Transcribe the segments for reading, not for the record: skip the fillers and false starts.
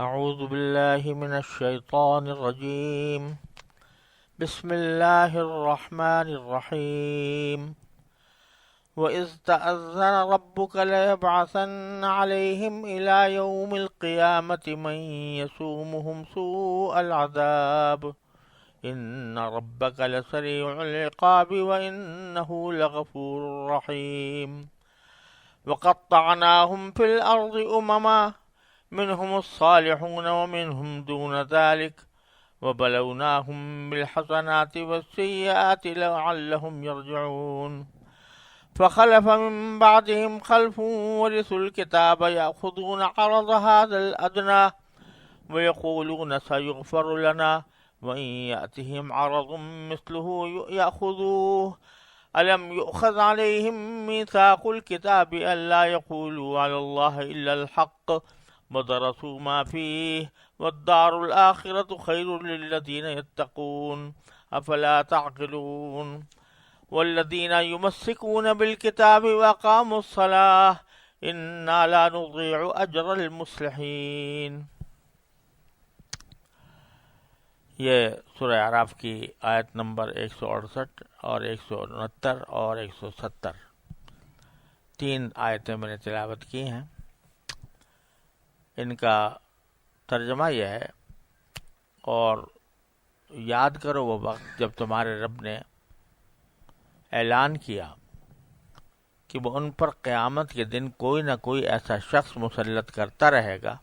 أعوذ بالله من الشيطان الرجيم. بسم الله الرحمن الرحيم. وإذ تأذن ربك ليبعثن عليهم إلى يوم القيامة من يسومهم سوء العذاب إن ربك لسريع العقاب وإنه لغفور رحيم. وقطعناهم في الأرض أمما منهم الصالحون ومنهم دون ذلك وبلوناهم بالحسنات والسيئات لعلهم يرجعون. فخلف من بعدهم خلف ورثوا الكتاب يأخذون عرض هذا الأدنى ويقولون سيغفر لنا وإن يأتهم عرض مثله يأخذوه ألم يؤخذ عليهم ميثاق الكتاب ألا يقولوا على الله إلا الحق ودرسوا ما فيه والدار الآخرة خير للذين يتقون أفلا تعقلون. والذين يمسكون بالكتاب وأقاموا الصلاة إنا لا نضيع أجر المصلحين. یہ سورہ اعراف کی آیت نمبر 168 اور 169 اور 170 تین آیتیں میں نے تلاوت کی ہیں. ان کا ترجمہ یہ ہے، اور یاد کرو وہ وقت جب تمہارے رب نے اعلان کیا کہ وہ ان پر قیامت کے دن کوئی نہ کوئی ایسا شخص مسلط کرتا رہے گا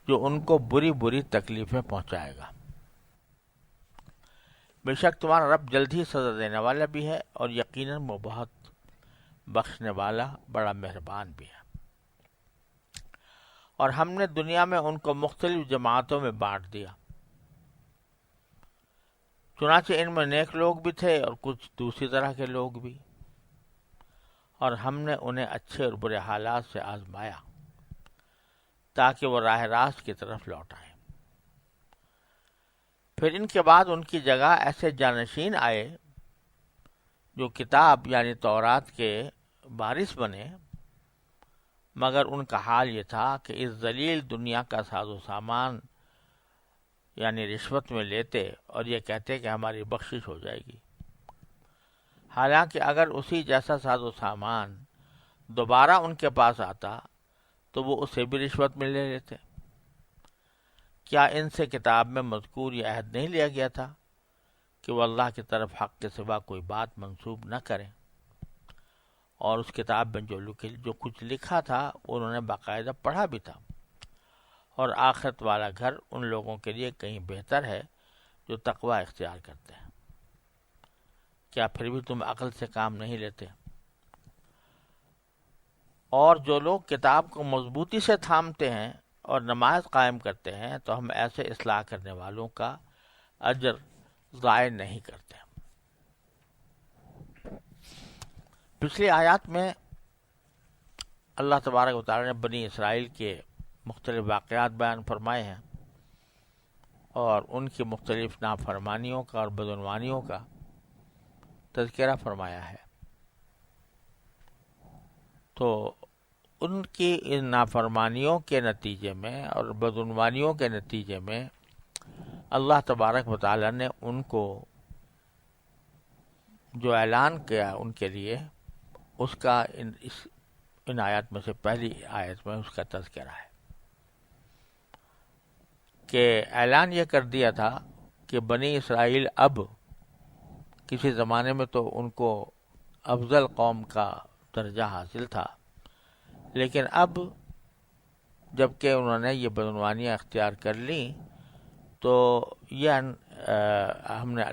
جو ان کو بری بری تکلیفیں پہنچائے گا. بے شک تمہارا رب جلد ہی سزا دینے والا بھی ہے اور یقیناً وہ بہت بخشنے والا بڑا مہربان بھی ہے. اور ہم نے دنیا میں ان کو مختلف جماعتوں میں بانٹ دیا، چنانچہ ان میں نیک لوگ بھی تھے اور کچھ دوسری طرح کے لوگ بھی، اور ہم نے انہیں اچھے اور برے حالات سے آزمایا تاکہ وہ راہ راست کی طرف لوٹ آئیں. پھر ان کے بعد ان کی جگہ ایسے جانشین آئے جو کتاب یعنی تورات کے وارث بنے، مگر ان کا حال یہ تھا کہ اس ذلیل دنیا کا ساز و سامان یعنی رشوت میں لیتے اور یہ کہتے کہ ہماری بخشش ہو جائے گی، حالانکہ اگر اسی جیسا ساز و سامان دوبارہ ان کے پاس آتا تو وہ اسے بھی رشوت میں لے لیتے. کیا ان سے کتاب میں مذکور یہ عہد نہیں لیا گیا تھا کہ وہ اللہ کی طرف حق کے سوا کوئی بات منسوب نہ کریں، اور اس کتاب میں جو کچھ لکھا تھا انہوں نے باقاعدہ پڑھا بھی تھا، اور آخرت والا گھر ان لوگوں کے لیے کہیں بہتر ہے جو تقوی اختیار کرتے ہیں. کیا پھر بھی تم عقل سے کام نہیں لیتے؟ اور جو لوگ کتاب کو مضبوطی سے تھامتے ہیں اور نماز قائم کرتے ہیں تو ہم ایسے اصلاح کرنے والوں کا اجر ضائع نہیں کرتے. پچھلی آیات میں اللہ تبارک و تعالی نے بنی اسرائیل کے مختلف واقعات بیان فرمائے ہیں اور ان کی مختلف نافرمانیوں کا اور بدعنوانیوں کا تذکرہ فرمایا ہے. تو ان کی ان نافرمانیوں کے نتیجے میں اور بدعنوانیوں کے نتیجے میں اللہ تبارک و تعالی نے ان کو جو اعلان کیا ان کے لیے، اس کا ان آیات میں سے پہلی آیت میں اس کا تذکرہ ہے کہ اعلان یہ کر دیا تھا کہ بنی اسرائیل اب، کسی زمانے میں تو ان کو افضل قوم کا درجہ حاصل تھا، لیکن اب جب کہ انہوں نے یہ بدعنوانیاں اختیار کر لیں تو یہ ہم نے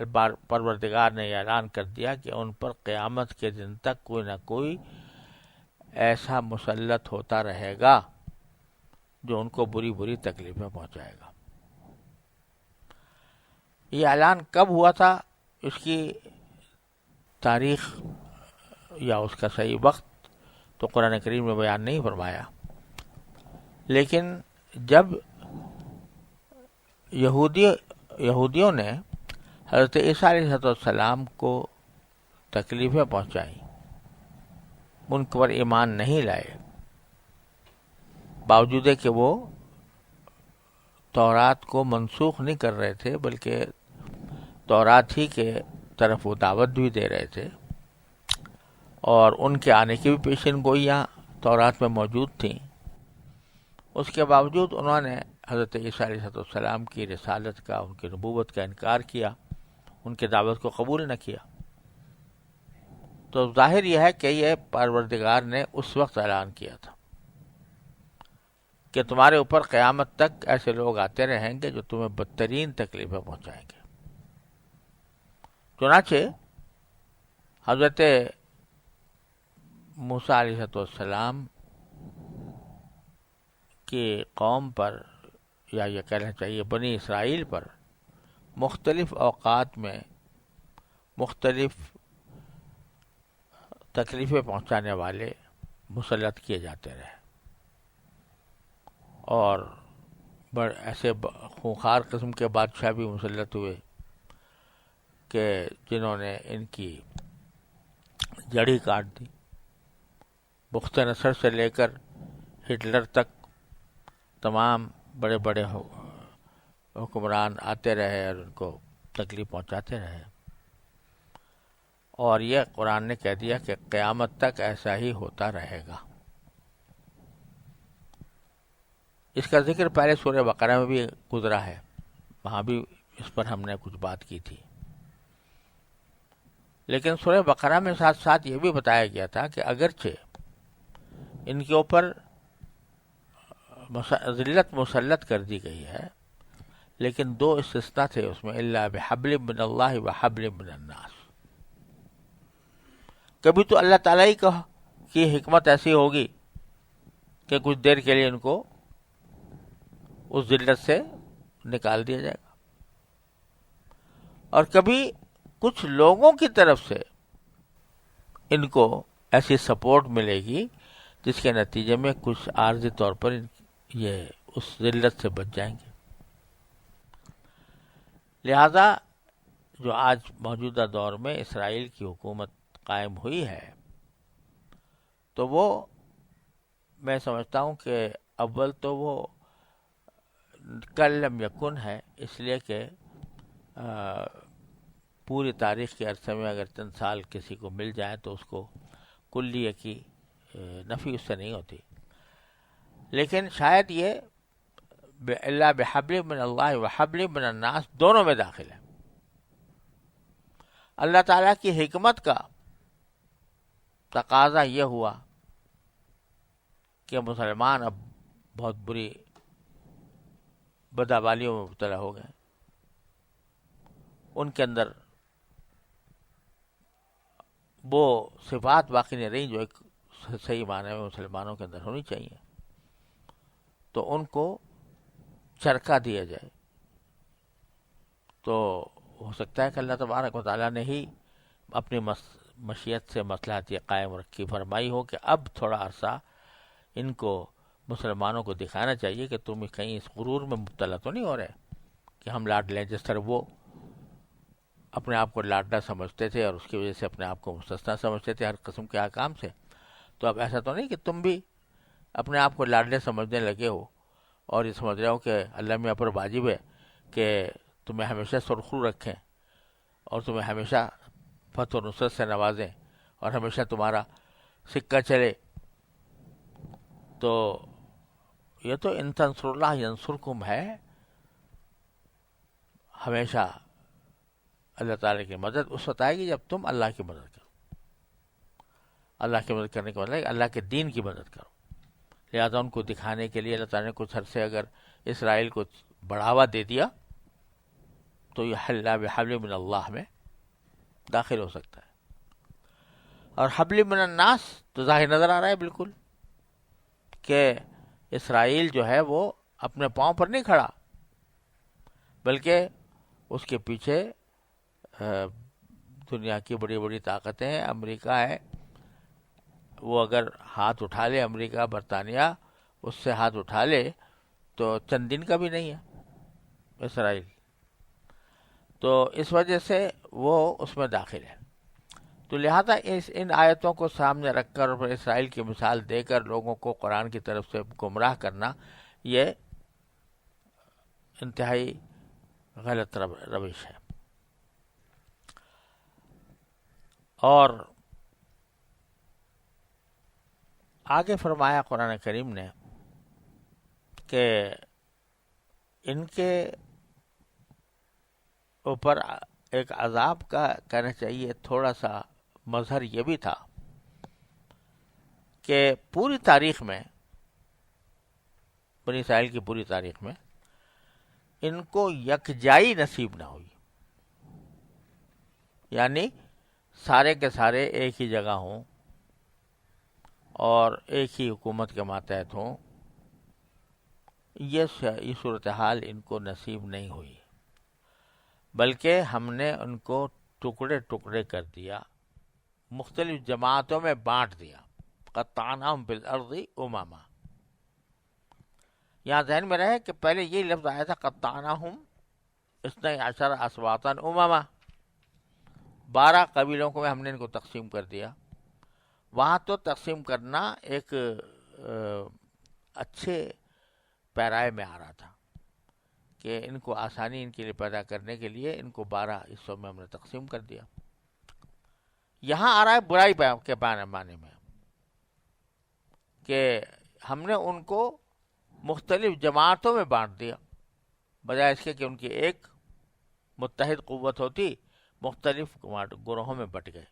پروردگار نے یہ اعلان کر دیا کہ ان پر قیامت کے دن تک کوئی نہ کوئی ایسا مسلط ہوتا رہے گا جو ان کو بری بری تکلیفیں پہنچائے گا. یہ اعلان کب ہوا تھا، اس کی تاریخ یا اس کا صحیح وقت تو قرآن کریم میں بیان نہیں فرمایا، لیکن جب یہودیوں نے حضرت عیسیٰ علیہ السلام کو تکلیفیں پہنچائیں، ان پر ایمان نہیں لائے، باوجود کہ وہ تورات کو منسوخ نہیں کر رہے تھے، بلکہ تورات ہی کے طرف وہ دعوت بھی دے رہے تھے، اور ان کے آنے کی بھی پیشن گوئیاں تورات میں موجود تھیں۔ اس کے باوجود انہوں نے حضرت عیسیٰ علیہ السلام کی رسالت کا، ان کی نبوت کا انکار کیا، ان کی دعوت کو قبول نہ کیا۔ تو ظاہر یہ ہے کہ یہ پروردگار نے اس وقت اعلان کیا تھا کہ تمہارے اوپر قیامت تک ایسے لوگ آتے رہیں گے جو تمہیں بدترین تکلیفیں پہنچائیں گے۔ چنانچہ حضرت موسیٰ علیہ السلام کی قوم پر، یا یہ کہنا چاہیے بنی اسرائیل پر، مختلف اوقات میں مختلف تکلیفیں پہنچانے والے مسلط کیے جاتے رہے، اور ایسے خونخوار قسم کے بادشاہ بھی مسلط ہوئے کہ جنہوں نے ان کی جڑی کاٹ دی۔ بخت نصر سے لے کر ہٹلر تک تمام بڑے بڑے حکمران آتے رہے اور ان کو تکلیف پہنچاتے رہے، اور یہ قرآن نے کہہ دیا کہ قیامت تک ایسا ہی ہوتا رہے گا۔ اس کا ذکر پہلے سورہ بقرہ میں بھی گزرا ہے، وہاں بھی اس پر ہم نے کچھ بات کی تھی، لیکن سورہ بقرہ میں ساتھ ساتھ یہ بھی بتایا گیا تھا کہ اگرچہ ان کے اوپر ذلت مسلط کر دی گئی ہے، لیکن دو استثناء تھے اس میں، الا بحبل من اللہ وحبل من الناس۔ کبھی تو اللہ تعالیٰ ہی کی حکمت ایسی ہوگی کہ کچھ دیر کے لیے ان کو اس ذلت سے نکال دیا جائے گا، اور کبھی کچھ لوگوں کی طرف سے ان کو ایسی سپورٹ ملے گی جس کے نتیجے میں کچھ عارضی طور پر یہ اس ذلت سے بچ جائیں گے۔ لہذا جو آج موجودہ دور میں اسرائیل کی حکومت قائم ہوئی ہے، تو وہ میں سمجھتا ہوں کہ اول تو وہ کل لم یکن ہے، اس لیے کہ پوری تاریخ کے عرصے میں اگر چند سال کسی کو مل جائے تو اس کو کلیہ کی نفی اس سے نہیں ہوتی، لیکن شاید یہ الا بحبل من اللہ وحبل من الناس دونوں میں داخل ہے۔ اللہ تعالیٰ کی حکمت کا تقاضا یہ ہوا کہ مسلمان اب بہت بری بدعمالیوں میں مبتلا ہو گئے، ان کے اندر وہ صفات باقی نہیں رہی جو ایک صحیح معنی میں مسلمانوں کے اندر ہونی چاہیے، تو ان کو چرکا دیا جائے۔ تو ہو سکتا ہے کہ اللہ تبارک و تعالیٰ نے ہی اپنی مشیت سے مصلحت یہ قائم رکھی، فرمائی ہو کہ اب تھوڑا عرصہ ان کو مسلمانوں کو دکھانا چاہیے کہ تم کہیں اس غرور میں مبتلا تو نہیں ہو رہے کہ ہم لاڈ لیں، جس طرح وہ اپنے آپ کو لاڈلا سمجھتے تھے اور اس کی وجہ سے اپنے آپ کو مستثنا سمجھتے تھے ہر قسم کے احکام سے۔ تو اب ایسا تو نہیں کہ تم بھی اپنے آپ کو لاڈلے سمجھنے لگے ہو اور یہ سمجھ رہے ہو کہ اللہ میاں پر واجب ہے کہ تمہیں ہمیشہ سرخرو رکھیں اور تمہیں ہمیشہ فتح و نصرت سے نوازیں اور ہمیشہ تمہارا سکہ چلے۔ تو یہ تو ان تنصر اللہ ینصرکم ہے، ہمیشہ اللہ تعالیٰ کی مدد اس وقت آئے گی جب تم اللہ کی مدد کرو۔ اللہ کی مدد کرنے کا مطلب ہے اللہ کے دین کی مدد کرو۔ لہٰذا ان کو دکھانے کے لیے اللہ تعالیٰ نے کچھ عرصے اگر اسرائیل کو بڑھاوا دے دیا تو یہ الا بحبل من اللہ میں داخل ہو سکتا ہے۔ اور حبل من الناس تو ظاہر نظر آ رہا ہے بالکل کہ اسرائیل جو ہے وہ اپنے پاؤں پر نہیں کھڑا، بلکہ اس کے پیچھے دنیا کی بڑی بڑی طاقتیں ہیں، امریکہ ہے، وہ اگر ہاتھ اٹھا لے، امریکہ برطانیہ اس سے ہاتھ اٹھا لے تو چند دن کا بھی نہیں ہے اسرائیل۔ تو اس وجہ سے وہ اس میں داخل ہے۔ تو لہذا ان آیتوں کو سامنے رکھ کر اور اسرائیل کی مثال دے کر لوگوں کو قرآن کی طرف سے گمراہ کرنا یہ انتہائی غلط روش ہے. اور آگے فرمایا قرآن کریم نے کہ ان کے اوپر ایک عذاب کا کہنا چاہیے تھوڑا سا مظہر یہ بھی تھا کہ پوری تاریخ میں، بنی اسرائیل کی پوری تاریخ میں ان کو یکجائی نصیب نہ ہوئی، یعنی سارے کے سارے ایک ہی جگہ ہوں اور ایک ہی حکومت کے ماتحت ہوں. یہ صورتحال ان کو نصیب نہیں ہوئی، بلکہ ہم نے ان کو ٹکڑے ٹکڑے کر دیا، مختلف جماعتوں میں بانٹ دیا. قطعناہم فی الارض امما. یہاں ذہن میں رہے کہ پہلے یہ لفظ آیا تھا قطعناہم اثنی عشر اسباطا امما، 12 قبیلوں کو ہم نے ان کو تقسیم کر دیا. وہاں تو تقسیم کرنا ایک اچھے پیرائے میں آ رہا تھا کہ ان کو آسانی ان کے لیے پیدا کرنے کے لیے ان کو 12 حصوں میں ہم نے تقسیم کر دیا. یہاں آ رہا ہے برائی کے معنی میں کہ ہم نے ان کو مختلف جماعتوں میں بانٹ دیا، بجائے اس کے کہ ان کی ایک متحد قوت ہوتی، مختلف گروہوں میں بٹ گئے.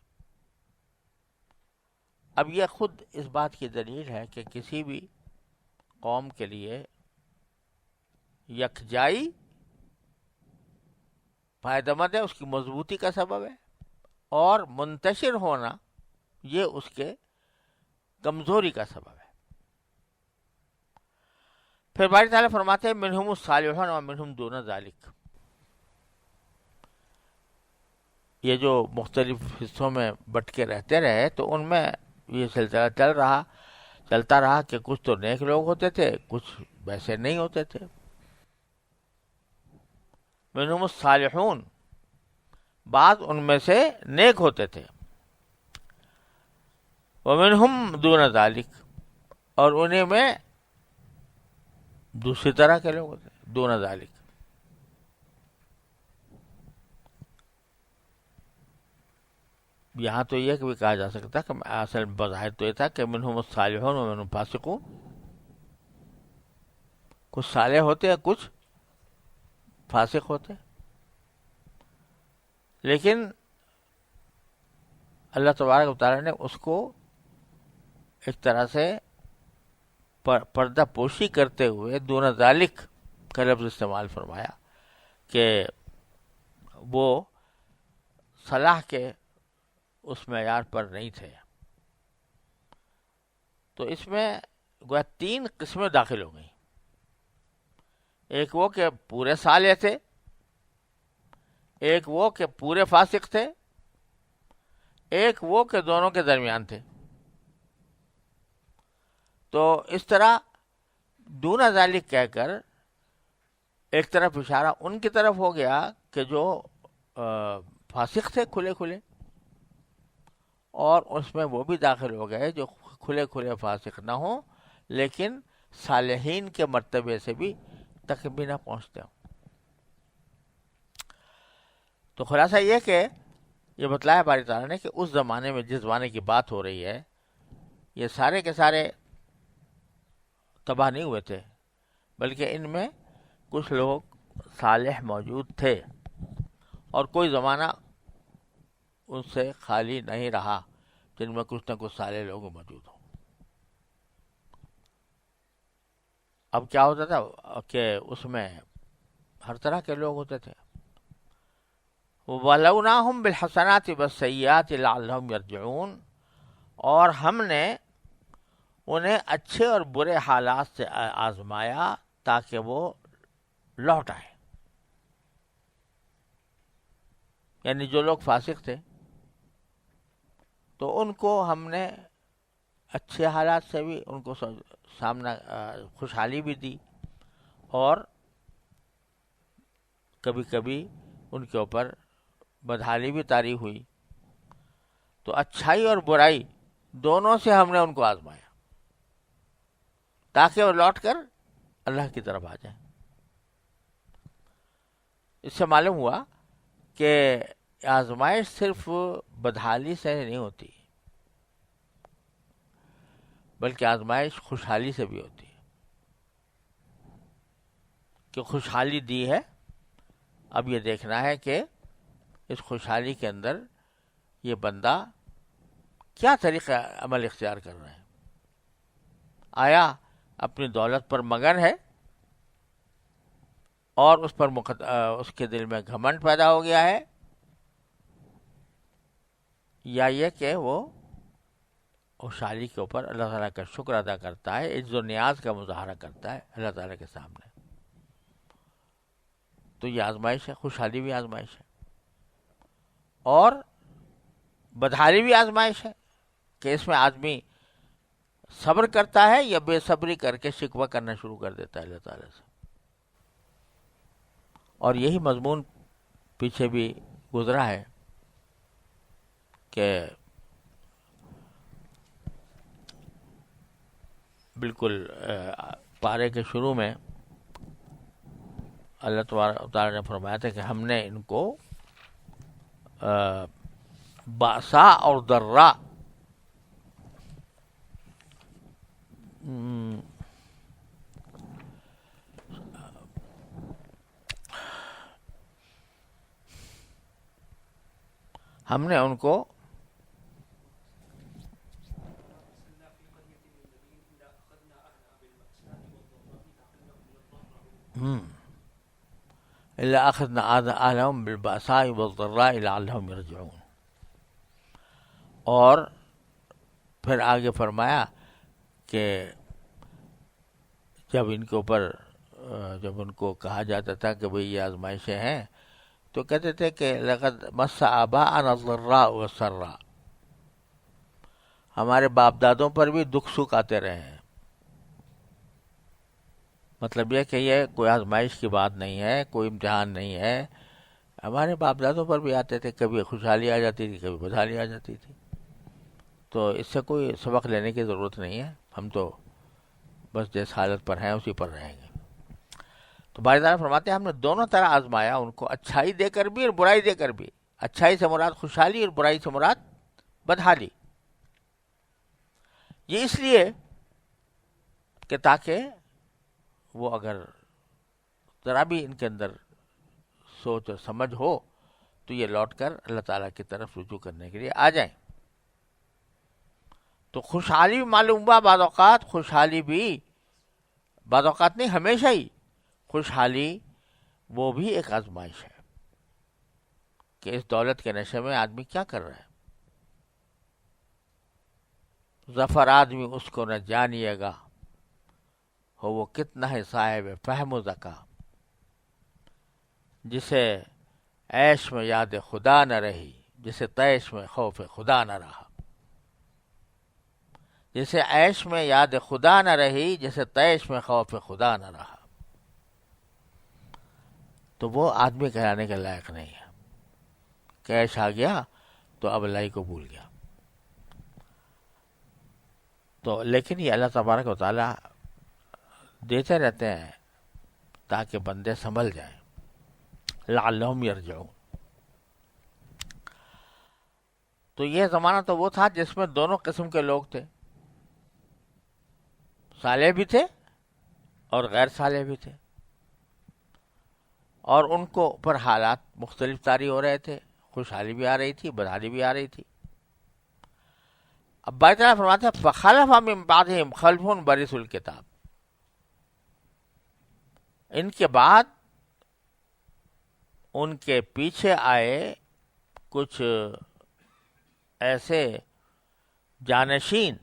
اب یہ خود اس بات کی دلیل ہے کہ کسی بھی قوم کے لیے یکجائی فائدہ مند ہے، اس کی مضبوطی کا سبب ہے، اور منتشر ہونا یہ اس کے کمزوری کا سبب ہے. پھر باری تعالیٰ فرماتے ہیں منہم الصالحون و منہم دون ذالک. یہ جو مختلف حصوں میں بٹ کے رہتے رہے تو ان میں یہ سلسلہ چلتا رہا کہ کچھ تو نیک لوگ ہوتے تھے، کچھ ویسے نہیں ہوتے تھے. منہم الصالحون، بعض ان میں سے نیک ہوتے تھے، ومنہم دون ذالک، اور انہیں میں دوسری طرح کے لوگ ہوتے ہیں. دون ذالک یہاں تو یہ بھی کہا جا سکتا کہ اصل بظاہر تو یہ تھا کہ منہم الصالحون و منہم فاسقون، کچھ صالح ہوتے ہیں کچھ فاسق ہوتے، لیکن اللہ تبارک و تعالیٰ نے اس کو ایک طرح سے پردہ پوشی کرتے ہوئے دون ذالک کا لفظ استعمال فرمایا کہ وہ صلاح کے اس معیار پر نہیں تھے. تو اس میں گویا 3 قسمیں داخل ہو گئیں. ایک وہ کہ پورے صالح تھے، ایک وہ کہ پورے فاسق تھے، ایک وہ کہ دونوں کے درمیان تھے. تو اس طرح دون ذالک کہہ کر ایک طرف اشارہ ان کی طرف ہو گیا کہ جو فاسق تھے کھلے کھلے، اور اس میں وہ بھی داخل ہو گئے جو کھلے کھلے فاسق نہ ہوں لیکن صالحین کے مرتبے سے بھی تک بھی نہ پہنچتے ہوں. تو خلاصہ یہ کہ یہ بتلایا باری تعالیٰ نے کہ اس زمانے میں جس زمانے کی بات ہو رہی ہے یہ سارے کے سارے تباہ نہیں ہوئے تھے، بلکہ ان میں کچھ لوگ صالح موجود تھے، اور کوئی زمانہ ان سے خالی نہیں رہا جن میں کچھ نہ کچھ صالح لوگ موجود ہوں. اب کیا ہوتا تھا کہ اس میں ہر طرح کے لوگ ہوتے تھے. وَبَلَوْنَاهُمْ بِالْحَسَنَاتِ وَالسَّيِّئَاتِ لَعَلَّهُمْ يَرْجِعُونَ، اور ہم نے انہیں اچھے اور برے حالات سے آزمایا تاکہ وہ لوٹ آئے. یعنی جو لوگ فاسق تھے تو ان کو ہم نے اچھے حالات سے بھی ان کو سامنا خوشحالی بھی دی، اور کبھی کبھی ان کے اوپر بدحالی بھی طاری ہوئی. تو اچھائی اور برائی دونوں سے ہم نے ان کو آزمایا تاکہ وہ لوٹ کر اللہ کی طرف آ جائیں. اس سے معلوم ہوا کہ آزمائش صرف بدحالی سے نہیں ہوتی، بلکہ آزمائش خوشحالی سے بھی ہوتی ہے، کہ خوشحالی دی ہے، اب یہ دیکھنا ہے کہ اس خوشحالی کے اندر یہ بندہ کیا طریقہ عمل اختیار کر رہا ہے. آیا اپنی دولت پر مگن ہے اور اس پر اس کے دل میں گھمنڈ پیدا ہو گیا ہے، یا یہ کہ وہ خوشحالی کے اوپر اللہ تعالیٰ کا شکر ادا کرتا ہے، عجز و نیاز کا مظاہرہ کرتا ہے اللہ تعالیٰ کے سامنے. تو یہ آزمائش ہے، خوشحالی بھی آزمائش ہے اور بدحالی بھی آزمائش ہے، کہ اس میں آدمی صبر کرتا ہے یا بے صبری کر کے شکوہ کرنا شروع کر دیتا ہے اللہ تعالیٰ سے. اور یہی مضمون پیچھے بھی گزرا ہے کہ بالکل پارے کے شروع میں اللہ تعالیٰ نے فرمایا تھا کہ ہم نے ان کو باسا اور ضرا ہم نے ان کو إِلَّا أَخَذْنَا أَهْلَهُمْ بِالْبَأْسَاءِ وَالضَّرَّاءِ لَعَلَّهُمْ يَرْجِعُونَ. اور پھر آگے فرمایا کہ جب ان کے اوپر جب ان کو کہا جاتا تھا کہ بھئی یہ آزمائشیں ہیں، تو کہتے تھے کہ لَقَدْ مَسَّ آبَاءَنَا الضَّرَّاءُ وَالسَّرَّاءُ، ہمارے باپ دادوں پر بھی دکھ سکھ آتے رہے ہیں. مطلب یہ کہ یہ کوئی آزمائش کی بات نہیں ہے، کوئی امتحان نہیں ہے، ہمارے باپ دادوں پر بھی آتے تھے، کبھی خوشحالی آ جاتی تھی، کبھی بدحالی آ جاتی تھی. تو اس سے کوئی سبق لینے کی ضرورت نہیں ہے، ہم تو بس جس حالت پر ہیں اسی پر رہیں گے. تو باری تعالیٰ فرماتے ہیں ہم نے دونوں طرح آزمایا ان کو، اچھائی دے کر بھی اور برائی دے کر بھی. اچھائی سے مراد خوشحالی اور برائی سے مراد بدحالی. یہ اس لیے کہ تاکہ وہ اگر ذرا بھی ان کے اندر سوچ اور سمجھ ہو تو یہ لوٹ کر اللہ تعالیٰ کی طرف رجوع کرنے کے لیے آ جائیں. تو خوشحالی بھی معلوم ہوا، بعض اوقات خوشحالی بھی، بعض اوقات نہیں ہمیشہ ہی خوشحالی وہ بھی ایک آزمائش ہے کہ اس دولت کے نشے میں آدمی کیا کر رہا ہے. ظفر آدمی اس کو نہ جانیے گا، ہو وہ کتنا ہے صاحب فہم و ذکا، جسے عیش میں یاد خدا نہ رہی، جسے تیش میں خوف خدا نہ رہا. جسے عیش میں یاد خدا نہ رہی، جسے تیش میں خوف خدا نہ رہا، تو وہ آدمی کہلانے کے لائق نہیں ہے. کیش آ گیا تو اب اللہ کو بھول گیا. تو لیکن یہ اللہ تبارک و تعالی دیتے رہتے ہیں تاکہ بندے سنبھل جائیں. لعلہم یرجعون. تو یہ زمانہ تو وہ تھا جس میں دونوں قسم کے لوگ تھے، صالح بھی تھے اور غیر صالح بھی تھے، اور ان کو پر حالات مختلف طاری ہو رہے تھے، خوشحالی بھی آ رہی تھی، بدحالی بھی آ رہی تھی. اب باری تعالیٰ فرماتے ہیں فَخَلَفَ مِن بَعْدِهِمْ خَلْفٌ وَرِثُوا الْکِتَابَ. ان کے بعد ان کے پیچھے آئے کچھ ایسے جانشین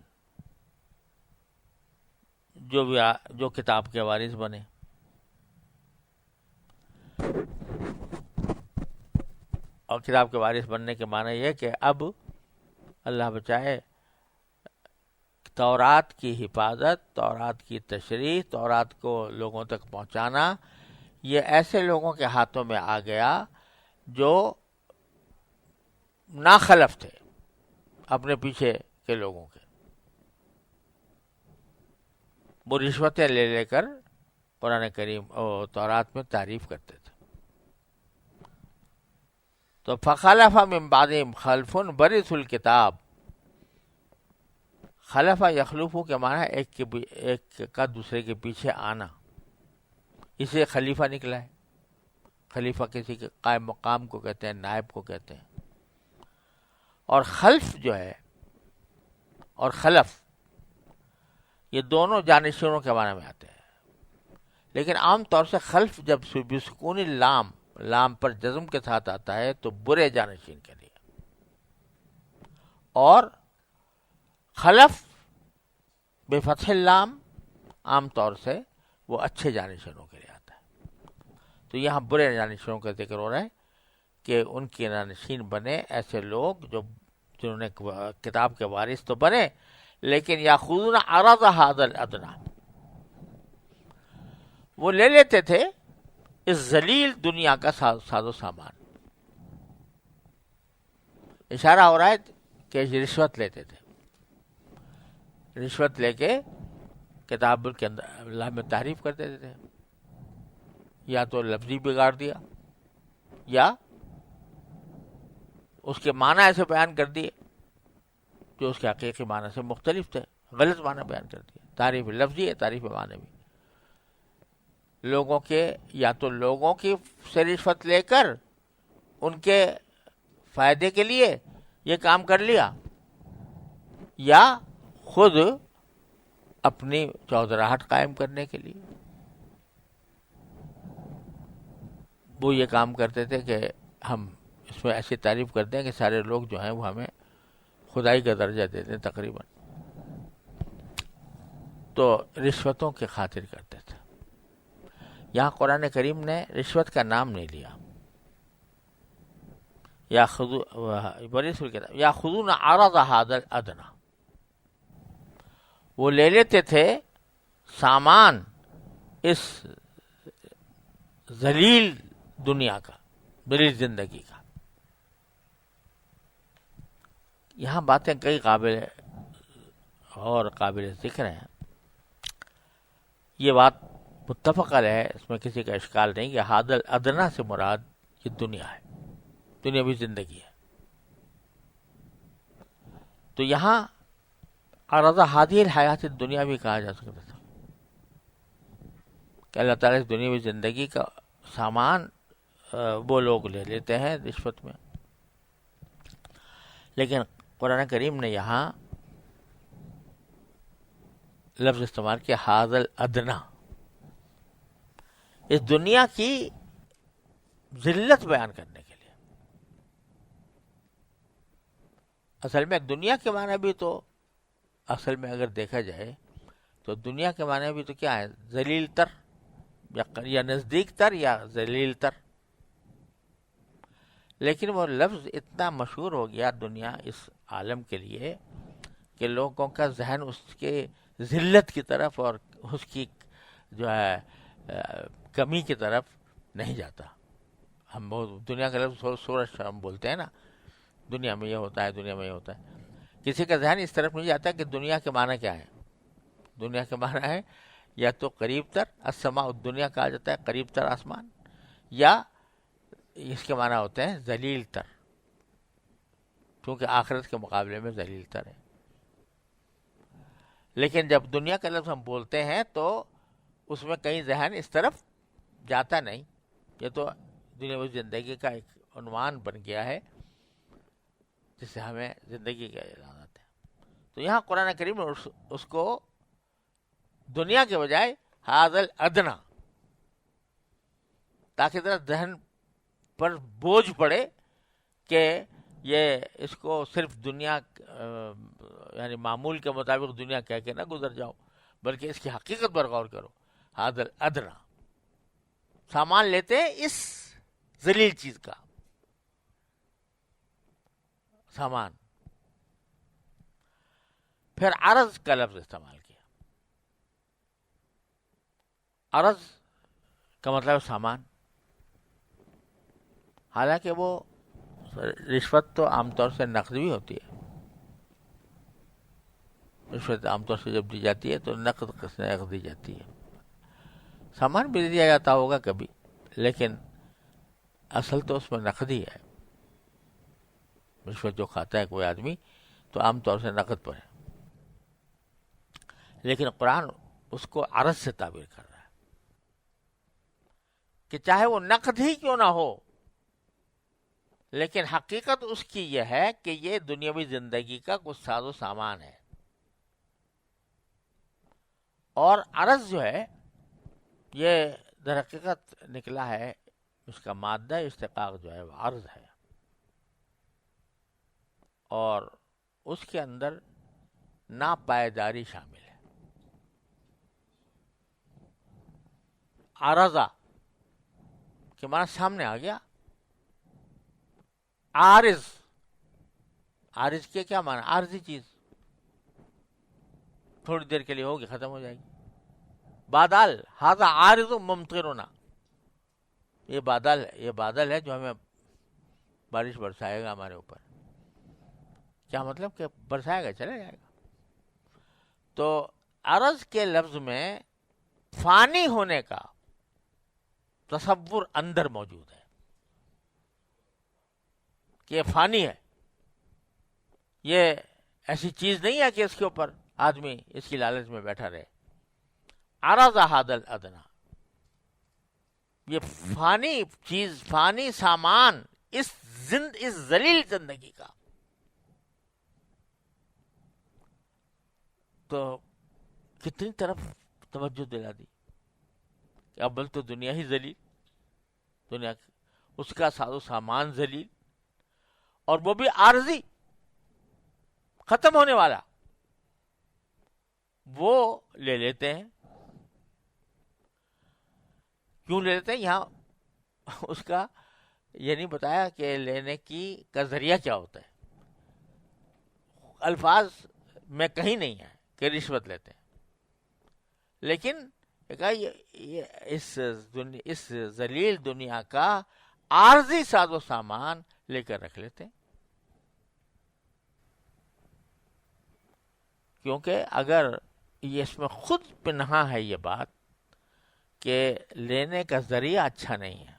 جو کتاب کے وارث بنے. اور کتاب کے وارث بننے کے معنی یہ کہ اب اللہ بچائے تورات کی حفاظت، تورات کی تشریح، تورات کو لوگوں تک پہنچانا، یہ ایسے لوگوں کے ہاتھوں میں آ گیا جو ناخلف تھے اپنے پیچھے کے لوگوں کے. وہ رشوتیں لے لے کر قرآن کریم اور تورات میں تعریف کرتے تھے. تو فخلف من بعدہم خلف ورثوا الکتاب، خلف یخلف کے معنی ہے ایک کا دوسرے کے پیچھے آنا، اسے خلیفہ نکلا ہے. خلیفہ کسی کے قائم مقام کو کہتے ہیں، نائب کو کہتے ہیں. اور خلف جو ہے اور خلف یہ دونوں جانشینوں کے معنی میں آتے ہیں، لیکن عام طور سے خلف جب بسکون لام پر جزم کے ساتھ آتا ہے تو برے جانشین کے لیے، اور خلف بفتح اللام عام طور سے وہ اچھے جانشینوں کے لیے آتا ہے. تو یہاں برے جانشینوں کا ذکر ہو رہا ہے کہ ان کے جانشین بنے ایسے لوگ جنہوں نے کتاب کے وارث تو بنے، لیکن یاخذون عرض ھذا الادنی، وہ لے لیتے تھے اس ذلیل دنیا کا ساز و سامان. اشارہ ہو رہا ہے کہ رشوت لیتے تھے، رشوت لے کے کتاب کے اندر اللہ میں تحریف کر دیتے تھے، یا تو لفظی بگاڑ دیا یا اس کے معنی ایسے بیان کر دیے جو اس کے حقیقی معنی سے مختلف تھے، غلط معنی بیان کر دیا. تعریف لفظی ہے، تعریف معنی بھی. لوگوں کے یا تو لوگوں کی سے رشوت لے کر ان کے فائدے کے لیے یہ کام کر لیا، یا خود اپنی چودراہٹ قائم کرنے کے لیے وہ یہ کام کرتے تھے کہ ہم اس میں ایسی تعریف کرتے ہیں کہ سارے لوگ جو ہیں وہ ہمیں خدائی کا درجہ دیتے ہیں تقریباً. تو رشوتوں کی خاطر کرتے تھے. یہاں قرآن کریم نے رشوت کا نام نہیں لیا. یاخذون عرض ھذا الادنی، وہ لے لیتے تھے سامان اس ذلیل دنیا کا، ذلیل زندگی کا. یہاں باتیں کئی قابل ذکر ہیں. یہ بات متفق علیہ ہے، اس میں کسی کا اشکال نہیں کہ ھذا الادنی سے مراد یہ دنیا ہے، دنیاوی زندگی ہے. تو یہاں عرض ھذہ الحیات الدنیا بھی کہا جا سکتا تھا کہ اللہ تعالیٰ اس دنیاوی زندگی کا سامان وہ لوگ لے لیتے ہیں رشوت میں. لیکن قرآن کریم نے یہاں لفظ استعمال کیا ھذا الادنی، اس دنیا کی ذلت بیان کرنے کے لیے. اصل میں دنیا کے معنی بھی تو اصل میں اگر دیکھا جائے تو دنیا کے معنی بھی تو کیا ہے؟ ذلیل تر یا نزدیک تر یا ذلیل تر. لیکن وہ لفظ اتنا مشہور ہو گیا دنیا اس عالم کے لیے کہ لوگوں کا ذہن اس کے ذلت کی طرف اور اس کی جو ہے کمی کی طرف نہیں جاتا. ہم بہت دنیا کا لفظ سورج ہم بولتے ہیں نا، دنیا میں یہ ہوتا ہے، دنیا میں یہ ہوتا ہے. کسی کا ذہن اس طرف نہیں جاتا کہ دنیا کے معنی کیا ہے. دنیا کے معنی ہے یا تو قریب تر، السماء الدنیا کہا جاتا ہے، قریب تر آسمان، یا اس کے معنی ہوتے ہیں ذلیل تر، کیونکہ آخرت کے مقابلے میں ذلیل تر ہے. لیکن جب دنیا کا لفظ ہم بولتے ہیں تو اس میں کہیں ذہن اس طرف جاتا نہیں. یہ تو دنیاوی زندگی کا ایک عنوان بن گیا ہے جس سے ہمیں زندگی کا اعلان آتا ہے. تو یہاں قرآن کریم نے اس کو دنیا کے بجائے ھذا الادنی، تاکہ ذرا ذہن پر بوجھ پڑے کہ یہ اس کو صرف دنیا یعنی معمول کے مطابق دنیا کہہ کے نہ گزر جاؤ، بلکہ اس کی حقیقت پر غور کرو. ھذا الادنی، سامان لیتے ہیں اس ذلیل چیز کا سامان. پھر عرض کا لفظ استعمال کیا. عرض کا مطلب سامان. حالانکہ وہ رشوت تو عام طور سے نقد بھی ہوتی ہے. رشوت عام طور سے جب دی جاتی ہے تو نقد دی جاتی ہے. سامان بھی دیا جاتا ہوگا کبھی، لیکن اصل تو اس میں نقد ہی ہے. رشوت جو کھاتا ہے کوئی آدمی تو عام طور سے نقد پر ہے، لیکن قرآن اس کو عرض سے تعبیر کر رہا ہے کہ چاہے وہ نقد ہی کیوں نہ ہو، لیکن حقیقت اس کی یہ ہے کہ یہ دنیاوی زندگی کا کچھ ساز و سامان ہے، اور عرض جو ہے یہ در حقیقت نکلا ہے، اس کا مادہ اشتقاق جو ہے وہ عرض ہے، اور اس کے اندر ناپائیداری شامل ہے۔ عرضہ کہ مانا سامنے آ گیا، عارض، عارض کے کیا مانا؟ عارضی چیز تھوڑی دیر کے لیے ہوگی ختم ہو جائے گی۔ بادل، ھذا عارض ممطرنا، یہ بادل ہے جو ہمیں بارش برسائے گا ہمارے اوپر۔ کیا مطلب کہ برسائے گا، چلے جائے گا۔ تو عرض کے لفظ میں فانی ہونے کا تصور اندر موجود ہے کہ یہ فانی ہے، یہ ایسی چیز نہیں ہے کہ اس کے اوپر آدمی اس کی لالچ میں بیٹھا رہے۔ عرض ھذا الادنی، یہ فانی چیز، فانی سامان اس ذلیل زندگی کا، تو کتنی طرف توجہ دلا دی کہ اول تو دنیا ہی ذلیل، دنیا اس کا ساز و سامان ذلیل، اور وہ بھی عارضی، ختم ہونے والا، وہ لے لیتے ہیں۔ کیوں لے لیتے ہیں؟ یہاں اس کا یہ نہیں بتایا کہ لینے کا ذریعہ کیا ہوتا ہے، الفاظ میں کہیں نہیں ہے کہ رشوت لیتے ہیں، لیکن کہا یہ اس ذلیل دنیا کا عارضی ساز و سامان لے کر رکھ لیتے ہیں، کیونکہ اگر یہ اس میں خود پنہا ہے یہ بات کہ لینے کا ذریعہ اچھا نہیں ہے،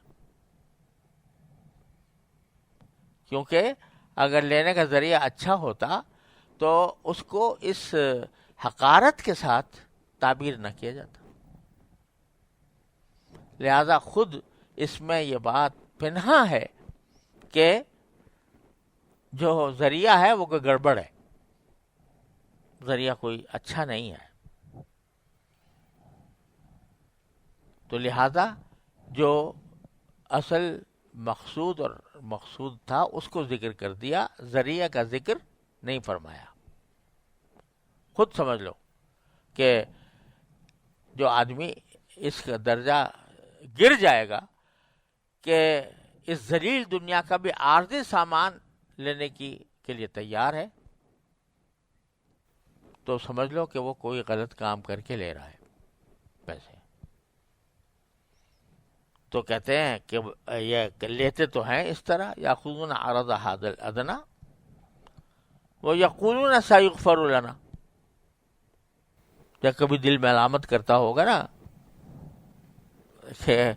کیونکہ اگر لینے کا ذریعہ اچھا ہوتا تو اس کو اس حقارت کے ساتھ تعبیر نہ کیا جاتا، لہذا خود اس میں یہ بات پنہا ہے کہ جو ذریعہ ہے وہ کوئی گڑبڑ ہے، ذریعہ کوئی اچھا نہیں ہے۔ تو لہذا جو اصل مقصود اور مقصود تھا اس کو ذکر کر دیا، ذریعہ کا ذکر نہیں فرمایا۔ خود سمجھ لو کہ جو آدمی اس کا درجہ گر جائے گا کہ اس ذلیل دنیا کا بھی عارضی سامان لینے کے لیے تیار ہے، تو سمجھ لو کہ وہ کوئی غلط کام کر کے لے رہا ہے پیسے۔ تو کہتے ہیں کہ یہ لیتے تو ہیں اس طرح، یاخذون عرض ھذا الادنی ویقولون سیغفر لنا، یا کبھی دل میں علامت کرتا ہوگا نا کہ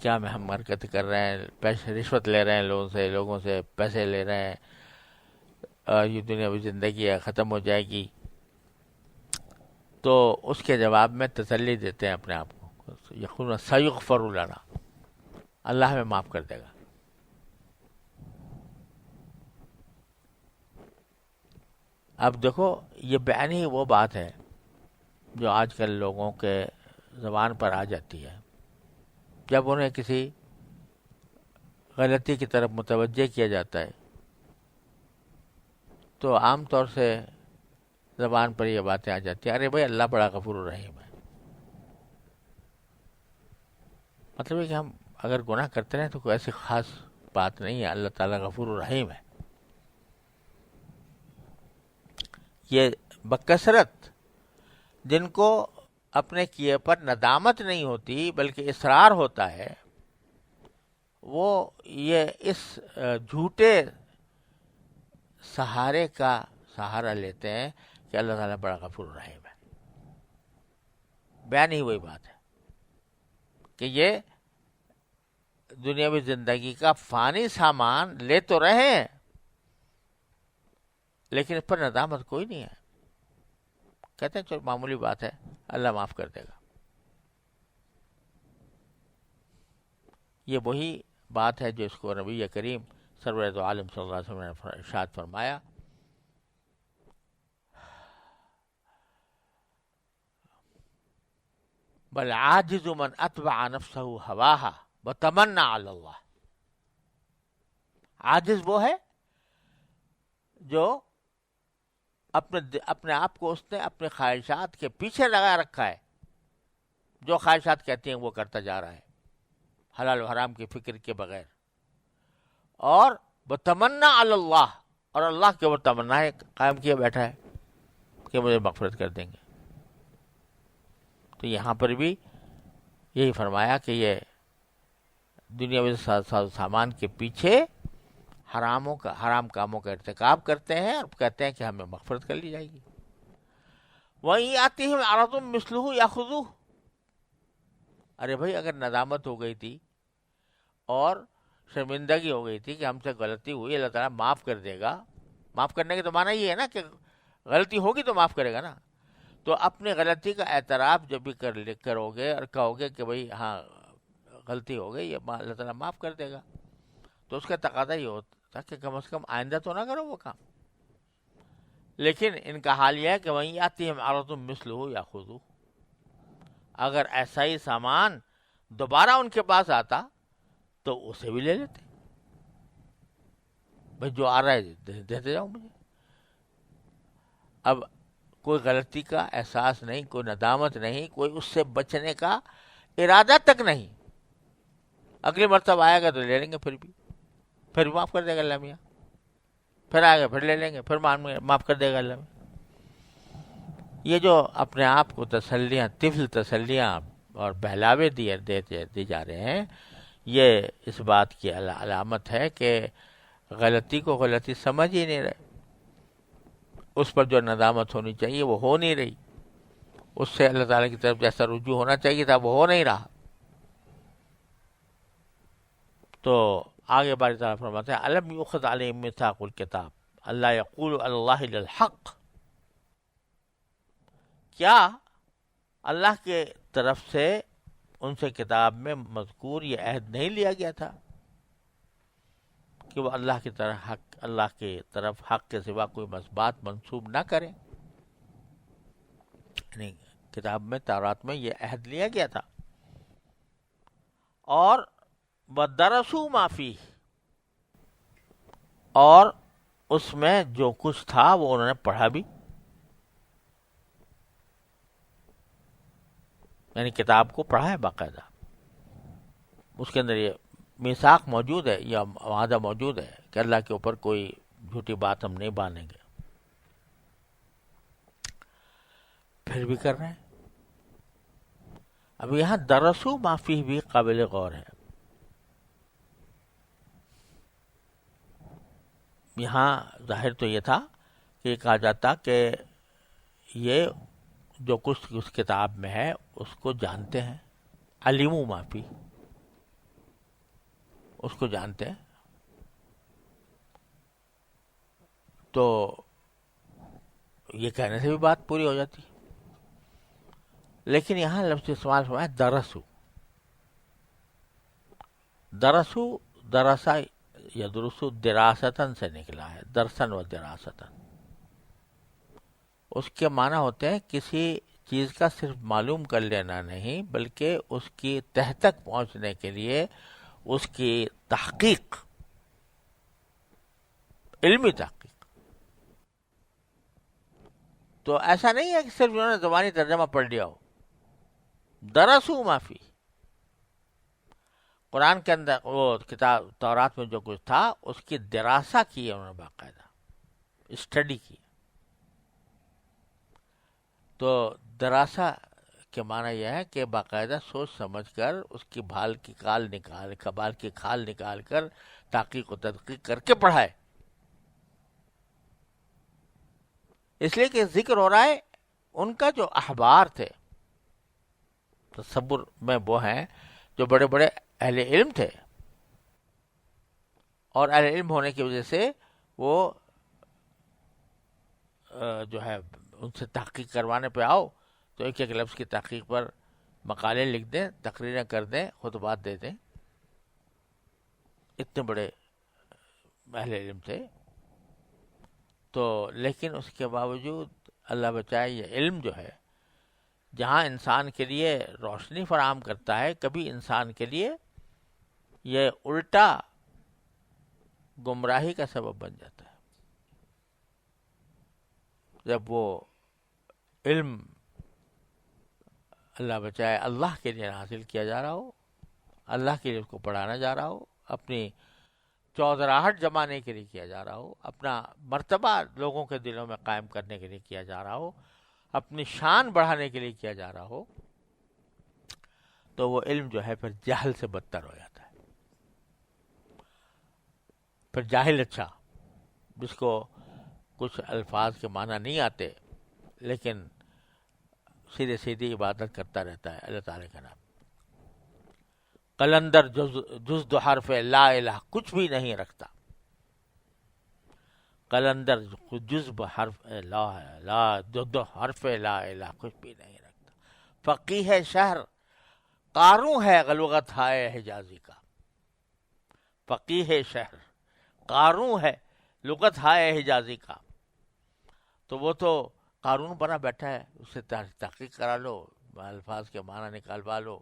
کیا میں ہم حرکت کر رہے ہیں، پیسے رشوت لے رہے ہیں لوگوں سے پیسے لے رہے ہیں، یہ دنیاوی زندگی ہے ختم ہو جائے گی، تو اس کے جواب میں تسلی دیتے ہیں اپنے آپ کو، یقولون سیغفر لنا، اللہ ہمیں معاف کر دے گا۔ اب دیکھو یہ بیان ہی وہ بات ہے جو آج کل لوگوں کے زبان پر آ جاتی ہے، جب انہیں کسی غلطی کی طرف متوجہ کیا جاتا ہے تو عام طور سے زبان پر یہ باتیں آ جاتی ہیں، ارے بھائی اللہ بڑا غفور الرحیم ہے۔ مطلب ہے کہ ہم اگر گناہ کرتے رہیں تو کوئی ایسی خاص بات نہیں ہے، اللہ تعالیٰ غفور الرحیم ہے۔ یہ بکثرت جن کو اپنے کیے پر ندامت نہیں ہوتی بلکہ اصرار ہوتا ہے، وہ یہ اس جھوٹے سہارے کا سہارا لیتے ہیں کہ اللہ تعالیٰ بڑا غفور الرحیم ہے۔ بیان ہی وہی بات ہے کہ یہ دنیاوی زندگی کا فانی سامان لے تو رہے ہیں، لیکن اس پر ندامت کوئی نہیں ہے. کہتے ہیں چلو معمولی بات ہے، اللہ معاف کر دے گا. یہ وہی بات ہے جو اس کو نبی کریم سرور دو عالم صلی اللہ علیہ وسلم نے ارشاد فرمایا، بل عاجز من اتبع نفسه هواها وتمنى علی اللہ. عاجز وہ ہے جو اپنے آپ کو اس نے اپنے خواہشات کے پیچھے لگا رکھا ہے، جو خواہشات کہتی ہیں وہ کرتا جا رہا ہے حلال و حرام کی فکر کے بغیر، اور بتمنا علی اللہ، اور اللہ کے اوپر تمنا قائم کیے بیٹھا ہے کہ مجھے مغفرت کر دیں گے. تو یہاں پر بھی یہی فرمایا کہ یہ دنیاوی سامان کے پیچھے حرام کاموں کا ارتکاب کرتے ہیں اور کہتے ہیں کہ ہمیں مغفرت کر لی جائے گی. وَإِنْ يَأْتِهِمْ عَرَضٌ مِثْلُهُ يَأْخُذُوهُ. ارے بھائی اگر ندامت ہو گئی تھی اور شرمندگی ہو گئی تھی کہ ہم سے غلطی ہوئی، اللہ تعالیٰ معاف کر دے گا. معاف کرنے کا تو معنی یہ ہے نا کہ غلطی ہوگی تو معاف کرے گا نا. تو اپنی غلطی کا اعتراف جب بھی کرو گے اور کہو گے کہ بھئی ہاں غلطی ہو گئی، یہ اللہ تعالیٰ معاف کر دے گا، تو اس کا تقاضا یہ ہوتا کہ کم از کم آئندہ تو نہ کرو وہ کام. لیکن ان کا حال یہ ہے کہ وہیں آتی ہم عرض مثلہ یاخذوہ. اگر ایسا ہی سامان دوبارہ ان کے پاس آتا تو اسے بھی لے لیتے. بھائی جو آ رہا ہے دیتے جاؤ مجھے. اب کوئی غلطی کا احساس نہیں، کوئی ندامت نہیں، کوئی اس سے بچنے کا ارادہ تک نہیں. اگلی مرتبہ آئے گا تو لے لیں گے، پھر معاف کر دے گا اللہ میاں. پھر آئے گا پھر لے لیں گے، پھر معاف کر دے گا اللہ میاں. یہ جو اپنے آپ کو تسلیاں، طفل تسلیاں اور بہلاوے دی جا رہے ہیں، یہ اس بات کی علامت ہے کہ غلطی کو غلطی سمجھ ہی نہیں رہے. اس پر جو ندامت ہونی چاہیے وہ ہو نہیں رہی. اس سے اللہ تعالیٰ کی طرف جیسا رجوع ہونا چاہیے تھا وہ ہو نہیں رہا. تو آگے باری تعالیٰ فرماتے ہیں الم یؤخذ علیہم میثاق الکتاب اللہ یقول علی اللہ الا الحق. کیا اللہ کے طرف سے ان سے کتاب میں مذکور یہ عہد نہیں لیا گیا تھا کہ وہ اللہ کی طرف حق کے سوا کوئی بات منسوب نہ کریں؟ یعنی کتاب میں، تورات میں یہ عہد لیا گیا تھا. اور وَدَرَسُوا مَا فِيهِ، اور اس میں جو کچھ تھا وہ انہوں نے پڑھا بھی. یعنی کتاب کو پڑھا ہے باقاعدہ، اس کے اندر یہ میثاق موجود ہے، یا وعدہ موجود ہے کہ اللہ کے اوپر کوئی جھوٹی بات ہم نہیں باندھیں گے. پھر بھی کر رہے ہیں. اب یہاں درسو معافی بھی قابل غور ہے. یہاں ظاہر تو یہ تھا کہ یہ کہا جاتا کہ یہ جو کچھ اس کتاب میں ہے اس کو جانتے ہیں. علموا معافی، اس کو جانتے ہیں. تو یہ کہنے سے بھی بات پوری ہو جاتی. لیکن یہاں لفظ استعمال ہوا ہے درسو. درسا یا درسو دراستن سے نکلا ہے، درسن و دراستن. اس کے معنی ہوتے ہیں کسی چیز کا صرف معلوم کر لینا نہیں، بلکہ اس کی تہ تک پہنچنے کے لیے اس کی تحقیق، علمی تحقیق. تو ایسا نہیں ہے کہ صرف انہوں نے زبانی ترجمہ پڑھ لیا ہو. درسو معافی، قرآن کے اندر وہ کتاب تورات میں جو کچھ تھا اس کی دراسہ کی ہے انہوں نے، باقاعدہ اسٹڈی کی. تو دراسہ کے معنی یہ ہے کہ باقاعدہ سوچ سمجھ کر اس کی بال کی کھال نکال کر تحقیق و تدقیق کر کے پڑھائے. اس لیے کہ ذکر ہو رہا ہے ان کا جو احبار تھے، تصور میں وہ ہیں جو بڑے بڑے اہل علم تھے، اور اہل علم ہونے کی وجہ سے وہ جو ہے ان سے تحقیق کروانے پہ آؤ تو ایک ایک لفظ کی تحقیق پر مقالے لکھ دیں، تقریریں کر دیں، خطبات دے دیں. اتنے بڑے اہل علم تھے. تو لیکن اس کے باوجود اللہ بچائے یہ علم جو ہے جہاں انسان کے لیے روشنی فراہم کرتا ہے، کبھی انسان کے لیے یہ الٹا گمراہی کا سبب بن جاتا ہے. جب وہ علم اللہ بچائے اللہ کے لیے حاصل کیا جا رہا ہو، اللہ کے لیے اس کو پڑھانا جا رہا ہو، اپنی چودراہٹ جمانے کے لیے کیا جا رہا ہو، اپنا مرتبہ لوگوں کے دلوں میں قائم کرنے کے لیے کیا جا رہا ہو، اپنی شان بڑھانے کے لیے کیا جا رہا ہو، تو وہ علم جو ہے پھر جہل سے بدتر ہو جاتا ہے. پھر جاہل اچھا، جس کو کچھ الفاظ کے معنی نہیں آتے لیکن سیدھے سیدھی عبادت کرتا رہتا ہے اللہ تعالیٰ کا نام. قلندر جز دو حرف لا الہ کچھ بھی نہیں رکھتا. قلندر جز حرف لا دو حرف لا الہ کچھ بھی نہیں رکھتا. فقیہ شہر قاروں ہے لغت ہائے حجازی کا. فقیہ شہر قاروں ہے لغت ہائے حجازی کا. تو وہ تو قارون بنا بیٹھا ہے، اس سے تحقیق کرا لو، الفاظ کے معنی نکالوا لو،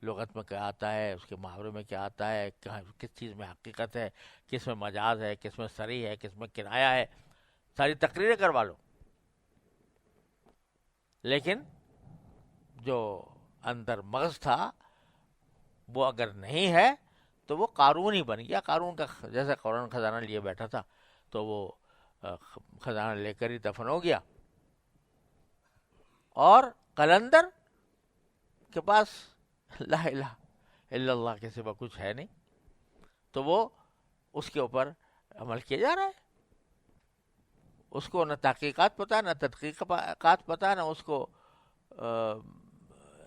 لغت میں کیا آتا ہے، اس کے محاورے میں کیا آتا ہے، کس چیز میں حقیقت ہے، کس میں مجاز ہے، کس میں صریح ہے، کس میں کنایا ہے، ساری تقریریں کروا لو. لیکن جو اندر مغز تھا وہ اگر نہیں ہے تو وہ قارون ہی بن گیا. قارون کا جیسے قرآن خزانہ لیے بیٹھا تھا تو وہ خزانہ لے کر ہی دفن ہو گیا. اور قلندر کے پاس لا الہ الا اللہ کے سوا کچھ ہے نہیں، تو وہ اس کے اوپر عمل کیا جا رہا ہے. اس کو نہ تحقیقات پتہ، نہ تدقیقات پتہ، نہ اس کو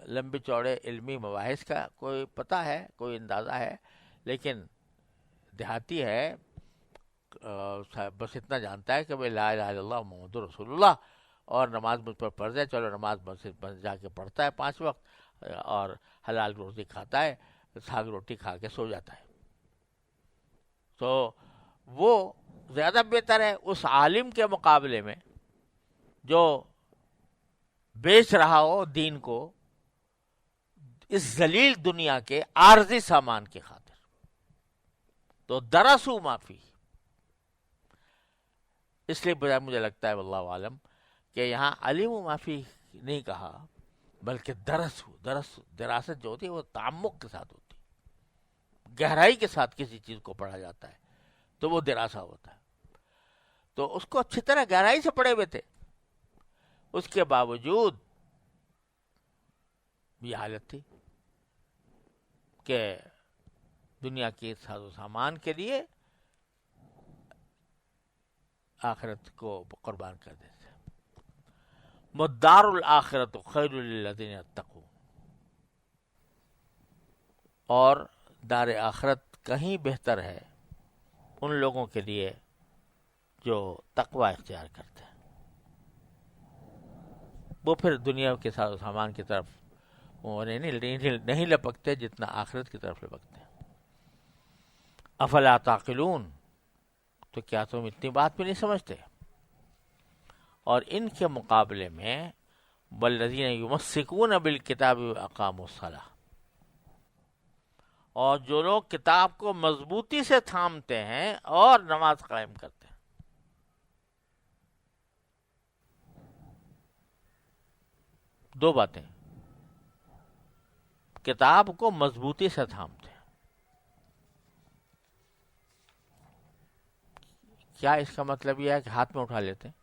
لمبے چوڑے علمی مباحث کا کوئی پتہ ہے، کوئی اندازہ ہے. لیکن دیہاتی ہے، بس اتنا جانتا ہے کہ بھائی لا الہ الا اللہ محمد رسول اللہ، اور نماز مجھ پر فرض ہے، چلو نماز مسجد میں جا کے پڑھتا ہے 5 وقت، اور حلال روزی کھاتا ہے، ساگ روٹی کھا کے سو جاتا ہے. تو وہ زیادہ بہتر ہے اس عالم کے مقابلے میں جو بیچ رہا ہو دین کو اس ذلیل دنیا کے عارضی سامان کی خاطر. تو درسوا معافی، اس لیے مجھے لگتا ہے واللہ عالم کہ یہاں علیم و معافی نہیں کہا، بلکہ دراست جو ہوتی ہے وہ تعمق کے ساتھ ہوتی ہے، گہرائی کے ساتھ کسی چیز کو پڑھا جاتا ہے تو وہ دراسہ ہوتا ہے. تو اس کو اچھی طرح گہرائی سے پڑھے ہوئے تھے، اس کے باوجود یہ حالت تھی کہ دنیا کے ساز و سامان کے لیے آخرت کو قربان کر دیتے. مدار الآخرت خیر للذین اتقوا، اور دار آخرت کہیں بہتر ہے ان لوگوں کے لیے جو تقوی اختیار کرتے ہیں. وہ پھر دنیا کے ساز و سامان کی طرف وہ نہیں لپکتے جتنا آخرت کی طرف لپکتے ہیں. افلا تعقلون، تو کیا تم اتنی بات بھی نہیں سمجھتے؟ اور ان کے مقابلے میں والذین یمسکون بالکتاب واقاموا الصلاۃ، اور جو لوگ کتاب کو مضبوطی سے تھامتے ہیں اور نماز قائم کرتے ہیں. دو باتیں، کتاب کو مضبوطی سے تھامتے ہیں. کیا اس کا مطلب یہ ہے کہ ہاتھ میں اٹھا لیتے ہیں؟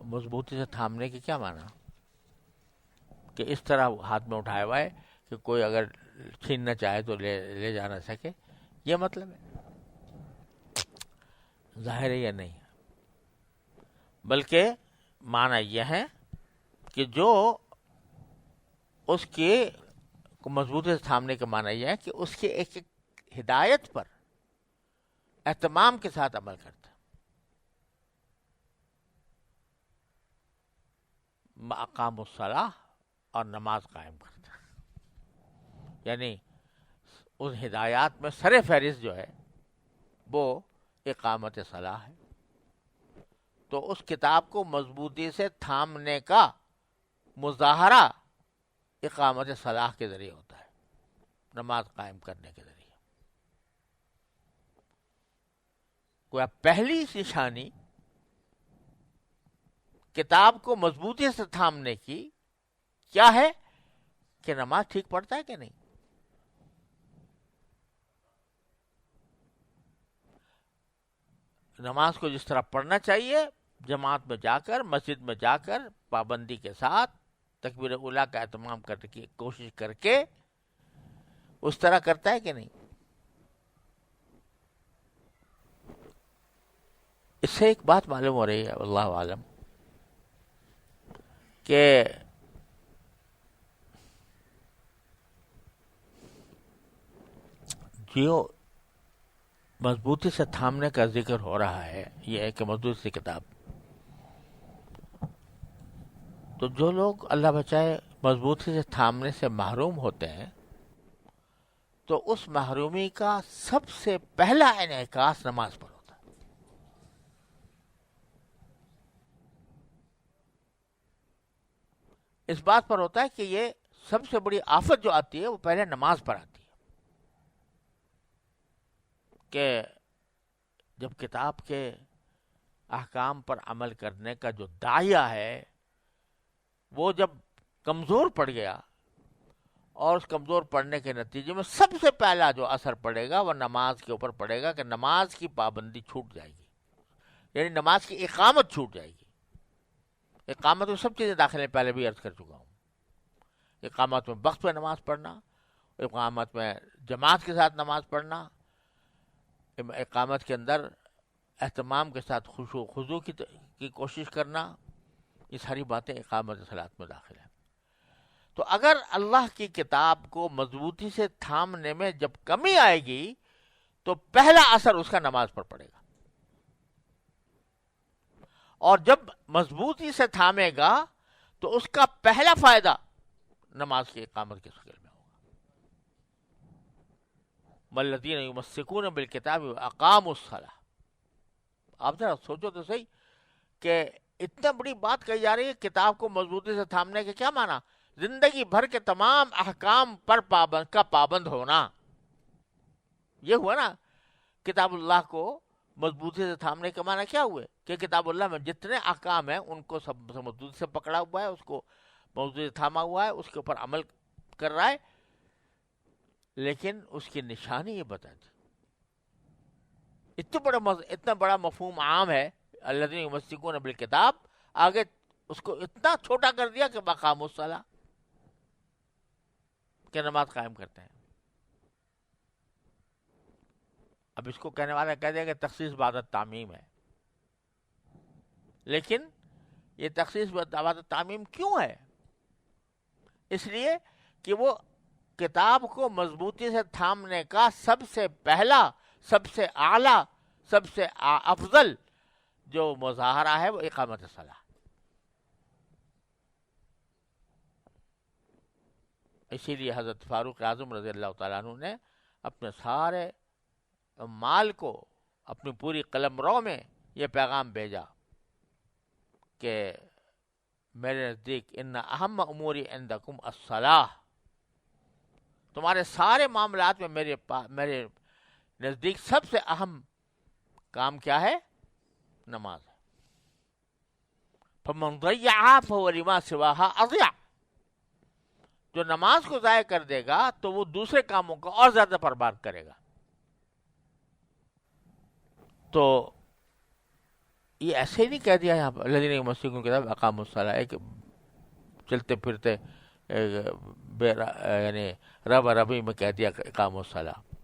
مضبوطی سے تھامنے کی کیا معنی؟ کہ اس طرح ہاتھ میں اٹھایا ہوا ہے کہ کوئی اگر چھیننا چاہے تو لے جا نہ سکے، یہ مطلب ہے؟ ظاہر ہے یہ نہیں ہے، بلکہ معنی یہ ہے کہ جو اس کی کو مضبوطی سے تھامنے کا معنی یہ ہے کہ اس کے ایک ایک ہدایت پر اہتمام کے ساتھ عمل کرتا ہے، اقام الصلاح، اور نماز قائم کرتا ہے. یعنی ان ہدایات میں سر فہرست جو ہے وہ اقامت صلاح ہے. تو اس کتاب کو مضبوطی سے تھامنے کا مظاہرہ اقامت صلاح کے ذریعے ہوتا ہے، نماز قائم کرنے کے ذریعے. گویا پہلی نشانی کتاب کو مضبوطی سے تھامنے کی کیا ہے کہ نماز ٹھیک پڑھتا ہے کہ نہیں. نماز کو جس طرح پڑھنا چاہیے، جماعت میں جا کر، مسجد میں جا کر، پابندی کے ساتھ تکبیر اولیٰ کا اہتمام کرنے کی کوشش کر کے اس طرح کرتا ہے کہ نہیں. اس سے ایک بات معلوم ہو رہی ہے واللہ عالم کہ جو مضبوطی سے تھامنے کا ذکر ہو رہا ہے، یہ ہے کہ مضبوطی سے کتاب، تو جو لوگ اللہ بچائے مضبوطی سے تھامنے سے محروم ہوتے ہیں تو اس محرومی کا سب سے پہلا انعکاس نماز پر ہوتا ہے. اس بات پر ہوتا ہے کہ یہ سب سے بڑی آفت جو آتی ہے وہ پہلے نماز پر آتی ہے، کہ جب کتاب کے احکام پر عمل کرنے کا جو داعیہ ہے وہ جب کمزور پڑ گیا، اور اس کمزور پڑنے کے نتیجے میں سب سے پہلا جو اثر پڑے گا وہ نماز کے اوپر پڑے گا کہ نماز کی پابندی چھوٹ جائے گی، یعنی نماز کی اقامت چھوٹ جائے گی. اقامت میں سب چیزیں داخل ہیں، پہلے بھی عرض کر چکا ہوں. اقامت میں وقت پہ نماز پڑھنا، اقامت میں جماعت کے ساتھ نماز پڑھنا، اقامت کے اندر اہتمام کے ساتھ خشوع خضوع کی کوشش کرنا، یہ ساری باتیں اقامت صلاۃ میں داخل ہیں. تو اگر اللہ کی کتاب کو مضبوطی سے تھامنے میں جب کمی آئے گی تو پہلا اثر اس کا نماز پر پڑے گا، اور جب مضبوطی سے تھامے گا تو اس کا پہلا فائدہ نماز کی اقامت کی شکل میں ہوگا. والذین یمسکون بالکتاب واقاموا الصلاۃ. آپ ذرا سوچو تو صحیح کہ اتنا بڑی بات کہی جا رہی ہے، کتاب کو مضبوطی سے تھامنے کے کیا معنی؟ زندگی بھر کے تمام احکام پر پابند ہونا. یہ ہوا نا. کتاب اللہ کو مضبوطی سے تھامنے کے معنی کیا ہوئے کہ کتاب اللہ میں جتنے احکام ہیں ان کو سب مضبوطی سے پکڑا ہوا ہے، اس کو مضبوطی سے تھاما ہوا ہے، اس کے اوپر عمل کر رہا ہے. لیکن اس کی نشانی یہ بتا دی. اتنا بڑا مفہوم عام ہے الذین یمسکون بالکتاب، آگے اس کو اتنا چھوٹا کر دیا کہ مقام الصلاۃ، کہ نماز قائم کرتے ہیں. اب اس کو کہنے والا کہہ دے کہ تخصیص بعد التعمیم ہے، لیکن یہ تخصیص بعد التعمیم کیوں ہے؟ اس لیے کہ وہ کتاب کو مضبوطی سے تھامنے کا سب سے پہلا، سب سے اعلیٰ، سب سے افضل جو مظاہرہ ہے وہ اقامت صلاح. اسی لیے حضرت فاروق اعظم رضی اللہ تعالیٰ عنہ نے اپنے سارے مال کو، اپنی پوری قلم رو میں یہ پیغام بھیجا کہ میرے نزدیک ان اہم اموری عندکم الصلاح، تمہارے سارے معاملات میں میرے نزدیک سب سے اہم کام کیا ہے؟ نماز ہے. فمن ضیعها فهو لما سواها اضیع. جو نماز کو ضائع کر دے گا تو وہ دوسرے کاموں کو اور زیادہ برباد کرے گا. تو یہ ایسے ہی نہیں کہہ دیا یہاں پر الذین یمسکون بالکتاب واقاموا الصلاۃ، ایک چلتے پھرتے یعنی ربی میں کہہ دیا اقاموا الصلاۃ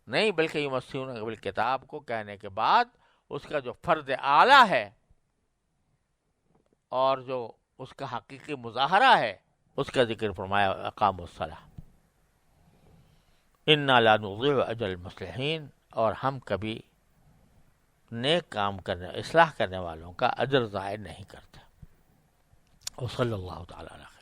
نہیں، بلکہ یمسکون بالکتاب کو کہنے کے بعد اس کا جو فرض اعلیٰ ہے اور جو اس کا حقیقی مظاہرہ ہے اس کا ذکر فرمایا اقاموا الصلاۃ، انا لا نضيع اجر المصلحین، اور ہم کبھی نیک کام کرنے، اصلاح کرنے والوں کا اجر ضائع نہیں کرتے۔ وصلی اللہ تعالی علیہ